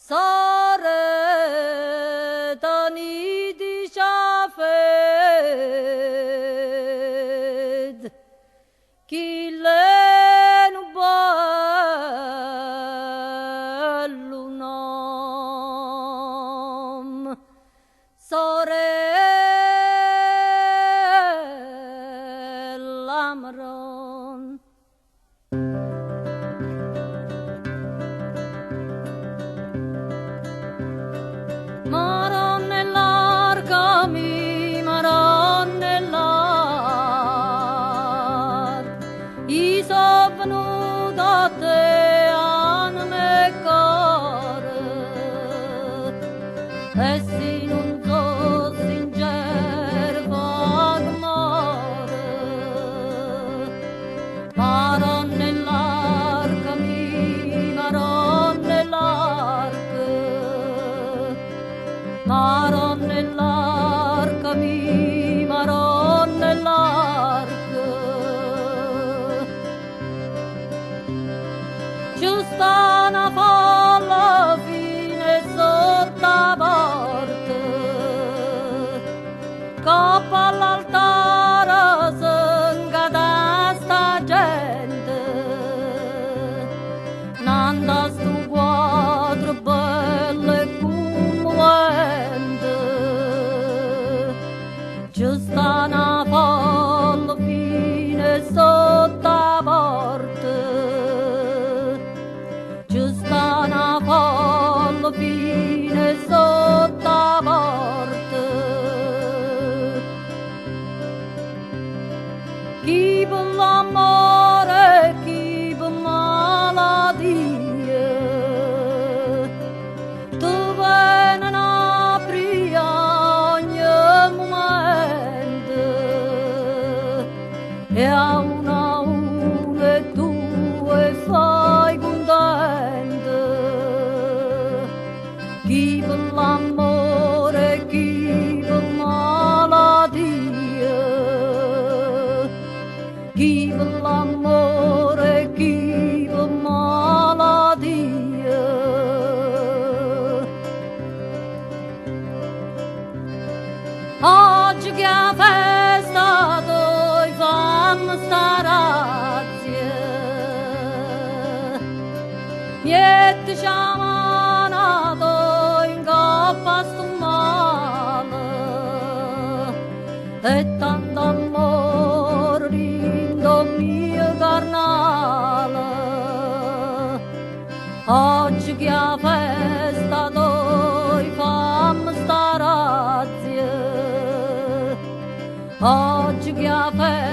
Sare tani di shafed chi le nu bello nom sore l'amron. Maronellarcami, maronellar, I so venuto a te anime core, e si non so sincero vagmore. Maronellarcami, maronellar, Maronellarcami, maronellarc, ci sta una folla fine sotto la porta, coppa all'altare s'ingada sta gente, nanda stu quadro bello e commovente. Ci sta una folla fine sotto la porta, ci sta una folla fine sotto la porta. Chi per l'amore, chi per malattia, tu vieni a aprire ogni momento, e a uno e due fai contento. Chi per l'amore, chi per malattia, chi per l'amore, chi per malattia. Oggi che a festa noi fammi sta razia, niente sciamanato in coppa a sto male, e tanto amore rindo mio carnale. Oggi che a festa noi fammi sta razia, oggi che a festa